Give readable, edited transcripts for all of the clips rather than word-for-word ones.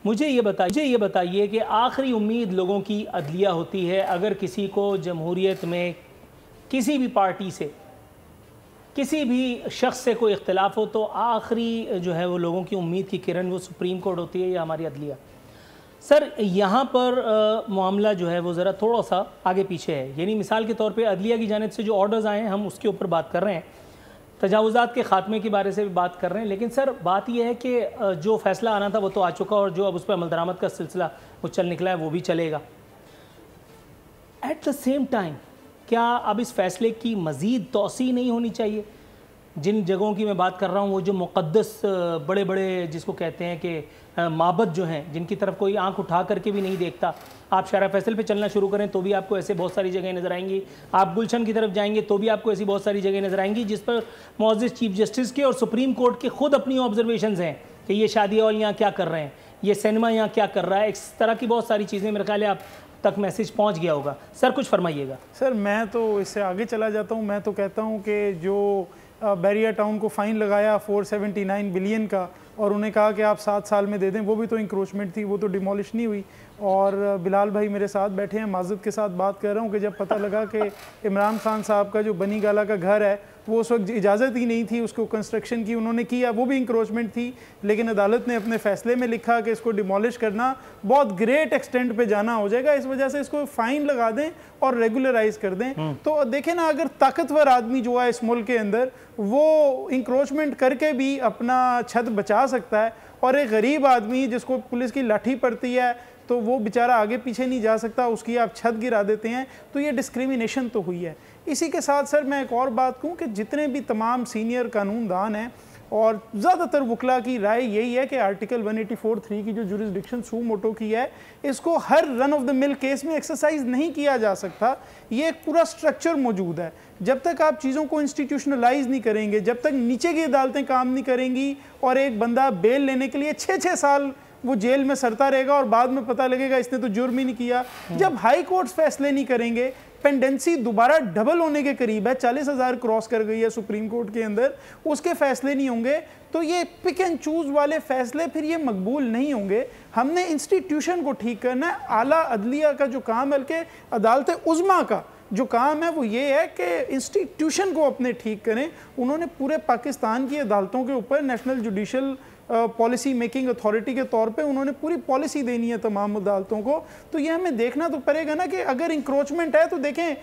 मुझे ये बताइए कि आखिरी उम्मीद लोगों की अदलिया होती है। अगर किसी को जमहूरियत में किसी भी पार्टी से, किसी भी शख्स से कोई इख्तिलाफ हो, तो आखिरी जो है वो लोगों की उम्मीद की किरण वो सुप्रीम कोर्ट होती है या हमारी अदलिया। सर यहाँ पर मामला जो है वो ज़रा थोड़ा सा आगे पीछे है। यानी मिसाल के तौर पे अदलिया की जानिब से जो ऑर्डर्स आए हैं हम उसके ऊपर बात कर रहे हैं, तजावुज़ात के ख़ात्मे के बारे से भी बात कर रहे हैं, लेकिन सर बात यह है कि जो फ़ैसला आना था वो तो आ चुका और जो अब उस पर अमल दरामद का सिलसिला वो चल निकला है वो भी चलेगा। एट द सेम टाइम क्या अब इस फ़ैसले की मज़ीद तौसी नहीं होनी चाहिए? जिन जगहों की मैं बात कर रहा हूँ वो जो मुक़द्दस बड़े बड़े जिसको कहते हैं कि माबद जो हैं, जिनकी तरफ कोई आंख उठा करके भी नहीं देखता, आप शारा फैसल पे चलना शुरू करें तो भी आपको ऐसे बहुत सारी जगह नज़र आएंगी, आप गुलशन की तरफ जाएंगे तो भी आपको ऐसी बहुत सारी जगह नज़र आएंगी जिस पर मुअज़्ज़िज़ चीफ जस्टिस के और सुप्रीम कोर्ट के ख़ुद अपनी ऑब्जर्वेशंस हैं कि ये शादी हॉल यहाँ क्या कर रहे हैं, ये सिनेमा यहाँ क्या कर रहा है। इस तरह की बहुत सारी चीज़ें मेरे ख्याल है आप तक मैसेज पहुँच गया होगा। सर कुछ फरमाइएगा। सर मैं तो इससे आगे चला जाता हूँ। मैं तो कहता हूँ कि जो बैरिया टाउन को फ़ाइन लगाया 479 बिलियन का और उन्हें कहा कि आप 7 साल में दे दें, वो भी तो इंक्रोचमेंट थी, वो तो डिमोलिश नहीं हुई। और बिलाल भाई मेरे साथ बैठे हैं, माज़रत के साथ बात कर रहा हूँ कि जब पता लगा कि इमरान खान साहब का जो बनी गाला का घर है वो उस वक्त इजाज़त ही नहीं थी उसको कंस्ट्रक्शन की, उन्होंने किया, वो भी इंक्रोचमेंट थी, लेकिन अदालत ने अपने फ़ैसले में लिखा कि इसको डिमोलिश करना बहुत ग्रेट एक्सटेंट पे जाना हो जाएगा, इस वजह से इसको फ़ाइन लगा दें और रेगुलराइज कर दें। तो देखें ना, अगर ताकतवर आदमी जो है इस मुल्क के अंदर वो इंक्रोचमेंट करके भी अपना छत बचा सकता है और एक गरीब आदमी जिसको पुलिस की लाठी पड़ती है तो वो बेचारा आगे पीछे नहीं जा सकता, उसकी आप छत गिरा देते हैं, तो ये डिस्क्रिमिनेशन तो हुई है। इसी के साथ सर मैं एक और बात कहूँ कि जितने भी तमाम सीनियर कानूनदान हैं और ज़्यादातर वकला की राय यही है कि आर्टिकल 184(3) की जो जुरिस्डिक्शन सू मोटो की है, इसको हर run of the mill case में एक्सरसाइज नहीं किया जा सकता। ये एक पूरा स्ट्रक्चर मौजूद है। जब तक आप चीज़ों को इंस्टीट्यूशनलाइज नहीं करेंगे, जब तक नीचे की अदालतें काम नहीं करेंगी और एक बंदा बेल लेने के लिए 6-6 साल वो जेल में सरता रहेगा और बाद में पता लगेगा इसने तो जुर्म ही नहीं किया, जब हाई कोर्ट्स फैसले नहीं करेंगे, पेंडेंसी दोबारा डबल होने के करीब है, 40,000 क्रॉस कर गई है सुप्रीम कोर्ट के अंदर, उसके फैसले नहीं होंगे तो ये पिक एंड चूज वाले फैसले फिर ये मकबूल नहीं होंगे। हमने इंस्टीट्यूशन को ठीक करना है। आला अदलिया का जो काम है, बल्कि अदालत उज़्मा का जो काम है वो ये है कि इंस्टीट्यूशन को अपने ठीक करें। उन्होंने पूरे पाकिस्तान की अदालतों के ऊपर national judicial policy making authority के तौर पे उन्होंने पूरी पॉलिसी देनी है तमाम अदालतों को। तो ये हमें देखना तो पड़ेगा ना कि अगर इंक्रोचमेंट है तो देखें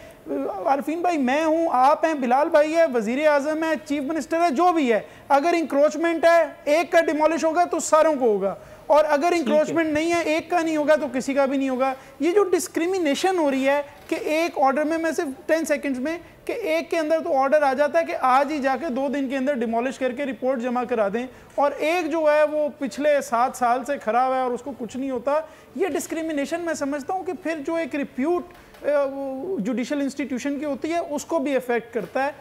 आरफीन भाई, मैं हूँ, आप हैं, बिलाल भाई है, वजीर आजम है, चीफ मिनिस्टर है, जो भी है, अगर इंक्रोचमेंट है एक का डिमोलिश होगा तो सारों को होगा, और अगर इंक्रोचमेंट नहीं है, एक का नहीं होगा तो किसी का भी नहीं होगा। ये जो डिस्क्रिमिनेशन हो रही है कि एक ऑर्डर में, मैं सिर्फ 10 सेकंड्स में, कि एक के अंदर तो ऑर्डर आ जाता है कि आज ही जाके 2 दिन के अंदर डिमोलिश करके रिपोर्ट जमा करा दें, और एक जो है वो पिछले 7 साल से खराब है और उसको कुछ नहीं होता। ये डिस्क्रिमिनेशन मैं समझता हूँ कि फिर जो एक रिप्यूट जुडिशल इंस्टीट्यूशन की होती है उसको भी इफेक्ट करता है।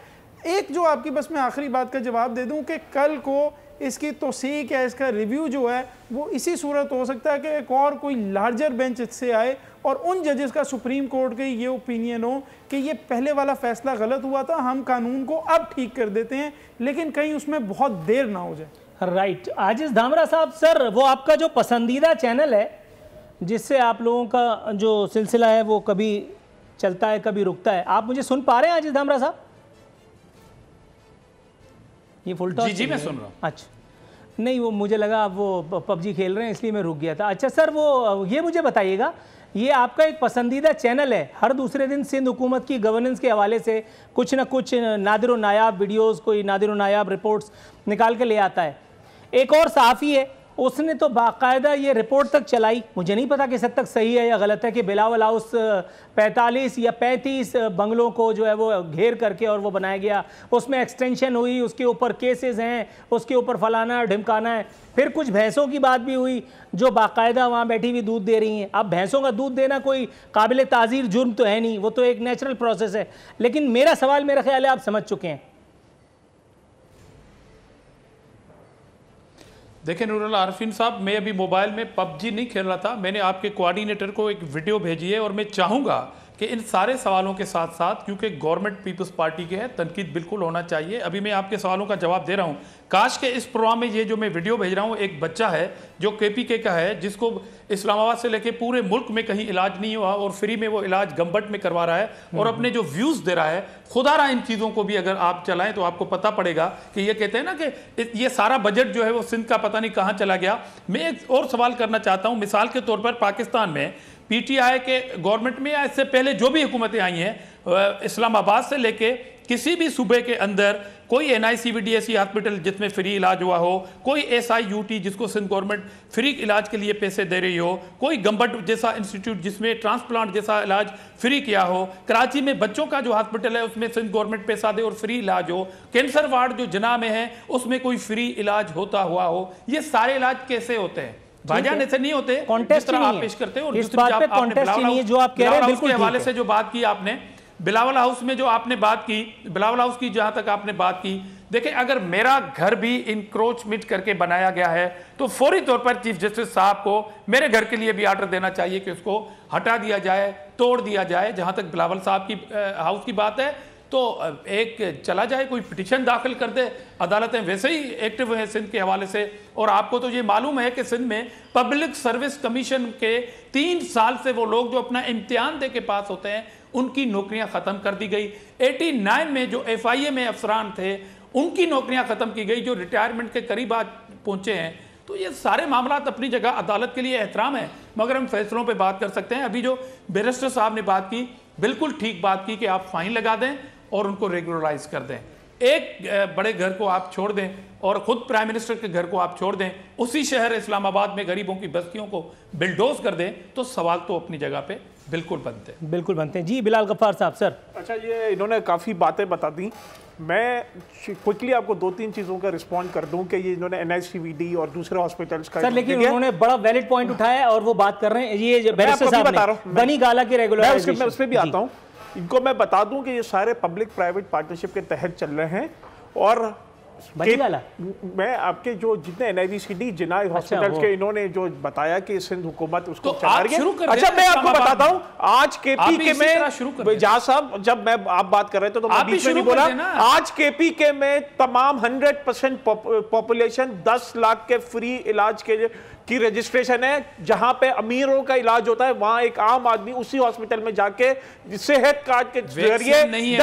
एक जो आपकी बस मैं आखिरी बात का जवाब दे दूँ कि कल को इसकी तौसीक या इसका रिव्यू जो है वो इसी सूरत हो सकता है कि एक और कोई लार्जर बेंच इससे आए और उन जजेस का सुप्रीम कोर्ट के ये ओपिनियन हो कि ये पहले वाला फैसला गलत हुआ था, हम कानून को अब ठीक कर देते हैं, लेकिन कहीं उसमें बहुत देर ना हो जाए। राइट। आजिज़ धामरा साहब, सर वो आपका जो पसंदीदा चैनल है जिससे आप लोगों का जो सिलसिला है वो कभी चलता है कभी रुकता है, आप मुझे सुन पा रहे हैं आजिज़ धामरा साहब? ये फुल टॉस? जी मैं सुन रहा हूँ। अच्छा, नहीं वो मुझे लगा आप वो पबजी खेल रहे हैं इसलिए मैं रुक गया था। अच्छा सर, वो ये मुझे बताइएगा, ये आपका एक पसंदीदा चैनल है, हर दूसरे दिन सिंध हुकूमत की गवर्नेंस के हवाले से कुछ ना कुछ नादिर व नायाब वीडियोस, कोई नादिर व नायाब रिपोर्ट्स निकाल के ले आता है। एक और सहाफ़ी है, उसने तो बाकायदा ये रिपोर्ट तक चलाई, मुझे नहीं पता कि सब तक सही है या गलत है, कि बिलावल हाउस 45 या 35 बंगलों को जो है वो घेर करके और वो बनाया गया, उसमें एक्सटेंशन हुई, उसके ऊपर केसेस हैं, उसके ऊपर फलाना ढिमकाना है। फिर कुछ भैंसों की बात भी हुई जो बाकायदा वहाँ बैठी हुई दूध दे रही हैं। अब भैंसों का दूध देना कोई काबिल ताज़ीर जुर्म तो है नहीं, वो तो एक नेचुरल प्रोसेस है। लेकिन मेरा सवाल, मेरा ख्याल है आप समझ चुके हैं। देखिए नूरुल्लाह आरफीन साहब, मैं अभी मोबाइल में पबजी नहीं खेल रहा था, मैंने आपके कोऑर्डिनेटर को एक वीडियो भेजी है और मैं चाहूँगा कि इन सारे सवालों के साथ साथ, क्योंकि गवर्नमेंट पीपल्स पार्टी के हैं, तनकीद बिल्कुल होना चाहिए। अभी मैं आपके सवालों का जवाब दे रहा हूं। काश के इस प्रोग्राम में ये जो मैं वीडियो भेज रहा हूं, एक बच्चा है जो केपीके का है, जिसको इस्लामाबाद से लेके पूरे मुल्क में कहीं इलाज नहीं हुआ और फ्री में वो इलाज गंबट में करवा रहा है और अपने जो व्यूज दे रहा है। खुदारा इन चीज़ों को भी अगर आप चलाएं तो आपको पता पड़ेगा कि ये कहते हैं ना कि ये सारा बजट जो है वो सिंध का पता नहीं कहाँ चला गया। मैं एक और सवाल करना चाहता हूँ। मिसाल के तौर पर पाकिस्तान में पीटीआई के गवर्नमेंट में या इससे पहले जो भी हुकूमतें आई हैं, इस्लामाबाद से लेके किसी भी सूबे के अंदर कोई NICVDSE हॉस्पिटल जिसमें फ्री इलाज हुआ हो, कोई SIUT जिसको सिंध गवर्नमेंट फ्री इलाज के लिए पैसे दे रही हो, कोई गंबट जैसा इंस्टीट्यूट जिसमें ट्रांसप्लांट जैसा इलाज फ्री किया हो, कराची में बच्चों का जो हॉस्पिटल है उसमें सिंध गवर्नमेंट पैसा दे और फ्री इलाज हो, कैंसर वार्ड जो जना में है उसमें कोई फ्री इलाज होता हुआ हो। ये सारे इलाज कैसे होते हैं भाईजान? ऐसे नहीं होते जिस तरह आप पेश करते हो। और इस बात पे कॉन्टेस्ट ही नहीं है जो आप कह रहे हैं, बिल्कुल के हवाले से जो बात की आपने बिलावल हाउस में, जो आपने बात की बिलावल हाउस की, जहां तक आपने बात की, देखिए अगर मेरा घर भी इंक्रोचमेंट करके बनाया गया है तो फौरी तौर पर चीफ जस्टिस साहब को मेरे घर के लिए भी आर्डर देना चाहिए कि उसको हटा दिया जाए, तोड़ दिया जाए। जहां तक बिलावल साहब की हाउस की बात है तो एक चला जाए, कोई पिटीशन दाखिल कर दे। अदालतें वैसे ही एक्टिव हैं सिंध के हवाले से। और आपको तो ये मालूम है कि सिंध में पब्लिक सर्विस कमीशन के 3 साल से वो लोग जो अपना इम्तिहान दे के पास होते हैं उनकी नौकरियां ख़त्म कर दी गई। 89 में जो FIA में अफसरान थे उनकी नौकरियां ख़त्म की गई जो रिटायरमेंट के करीब आज पहुँचे हैं। तो ये सारे मामला अपनी जगह, अदालत के लिए एहतराम है, मगर हम फैसलों पे बात कर सकते हैं। अभी जो बैरिस्टर साहब ने बात की, बिल्कुल ठीक बात की कि आप फाइन लगा दें और उनको रेगुलराइज कर दें। एक बड़े घर को आप छोड़ दें और खुद प्राइम मिनिस्टर के घर को आप छोड़ दें, उसी शहर इस्लामाबाद में गरीबों की बस्तियों को बिल्डोज कर दें, तो सवाल तो अपनी जगह पे बिल्कुल बनते हैं। बिल्कुल बनते हैं। जी बिलाल गफ्फार साहब। सर अच्छा, ये इन्होंने काफ़ी बातें बता दी। मैं क्विकली आपको 2-3 चीज़ों का रिस्पॉन्ड कर दूं कि ये इन्होंने NICVD और दूसरे हॉस्पिटल्स का, सर लेकिन उन्होंने बड़ा वैलिड पॉइंट उठाया और वो बात कर रहे हैं, ये बैरिस्टर साहब बता रहा हूं बनी गाला की रेगुलराइजेशन, मैं उस पर भी आता हूं। इनको मैं बता दूं कि ये सारे पब्लिक प्राइवेट पार्टनरशिप के तहत चल रहे हैं। और मैं आपके जो जितने NICVD जिना हॉस्पिटल्स के इन्होंने जो बताया कि सिंध हुकूमत उसको चला रही है। अच्छा, मैं आपको बताता हूं, आज KPK में जहाँ साहब, जब मैं आप बात कर रहे थे तो मैं बीच में नहीं बोला, आज KPK में तमाम 100% पॉपुलेशन 10 लाख के फ्री इलाज के की रजिस्ट्रेशन है। जहां पे अमीरों का इलाज होता है वहां एक आम आदमी उसी हॉस्पिटल में जाके सेहत कार्ड के जरिए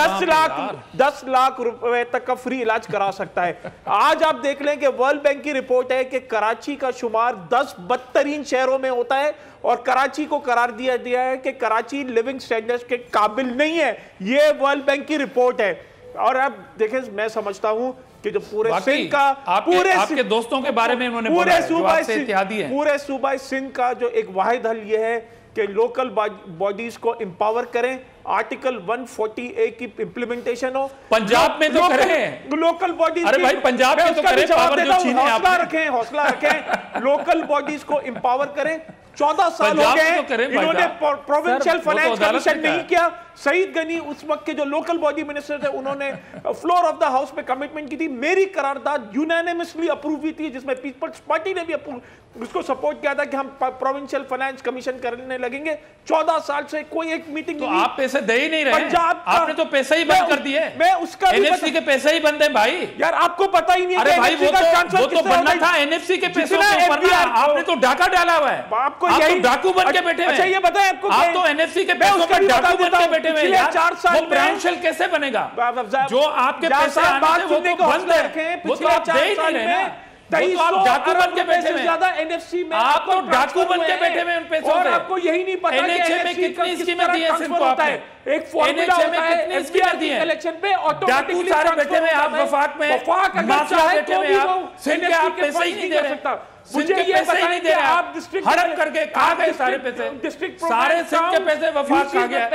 10 लाख रुपए तक का फ्री इलाज करा सकता है। आज आप देख लें कि वर्ल्ड बैंक की रिपोर्ट है कि कराची का शुमार 10 बदतरीन शहरों में होता है और कराची को करार दिया है कि कराची लिविंग स्टैंडर्ड्स के काबिल नहीं है। यह वर्ल्ड बैंक की रिपोर्ट है। और अब देखें, मैं समझता हूं कि जो पूरे सिंध का आपके दोस्तों के बारे में उन्होंने बोला है, जो आपसे इत्तेहादी हैं, पूरे सूबा सिंध का जो एक वाहिद हल ये है कि लोकल बॉडीज को एम्पावर करें, आर्टिकल 140A की इंप्लीमेंटेशन हो। पंजाब में तो करें लोकल बॉडीज। अरे भाई पंजाब में तो करें, पावर जो छीने आपने। हौसला रखें, लोकल बॉडीज को एम्पावर करें। 14 साल हो गए इन्होंने प्रोविंशियल फाइनेंस कमीशन नहीं किया। सईद गनी उस वक्त के जो लोकल बॉडी मिनिस्टर थे, उन्होंने फ्लोर ऑफ द हाउस पे कमिटमेंट की थी। मेरी करारदाद यूनानिमसली अप्रूव हुई थी, जिसमें पीपल्स पार्टी ने भी उसको सपोर्ट किया था कि हम प्रोविंशियल फाइनेंस कमीशन करने लगेंगे। 14 साल से कोई एक मीटिंग तो आप पैसे दे ही नहीं रहे। पंजाब आपने तो पैसे ही बंद कर दिए। मैं उसका NFC के पैसे ही बंद है भाई। यार आपको पता ही नहीं है। अरे भाई वो तो बनना था NFC के पैसों के ऊपर। आपने तो डाका डाला हुआ है। आपको यही डाकू बन के बैठे हुए। अच्छा ये बताएं आपको, आप तो NFC के पैसों पर डाकू बन के बैठे हुए हैं। 4 साल में प्रोविंशियल कैसे बनेगा? जो आपके पैसे आने थे वो तो बंद है, वो तो आप दे ही नहीं रहे ना। तो आप डाकू बन के बैठे हुए ज्यादा NFC में आप तो डाकू बन के बैठे हुए उन पैसों और आपको यही नहीं पता कि NHA में कितनी स्कीमें दी हैं सिंध को आपने? एक फॉर्मूला होता है कितनी स्कीमें दी हैं इलेक्शन पे ऑटोमेटिकली। डाकू सारे बैठे हुए आप वफाक में, माफिया बैठे हुए आप, सिंध के आप पैसे ही नहीं दे रहे। मुझे ये बताइए कि आप डिस्ट्रिक्ट हड़प करके कहा गए सारे पैसे, सारे सिंध के पैसे वफाक खा गया।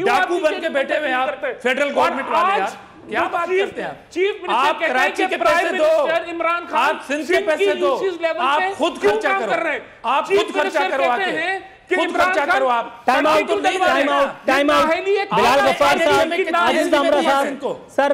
डाकू बन के बैठे हुए आप फेडरल गवर्नमेंट वाले। यार क्या बात करते हैं चीफ मिनिस्टर? आप कराची के पैसे दो, इमरान खान आप सिंध के पैसे दो, आप खुद खर्चा करो, आप खुद खर्चा करो, आके खुद खर्चा करो। आप time out, time out, time out. Bilal Gaffar साहब, आजिज दामरा साहब, सर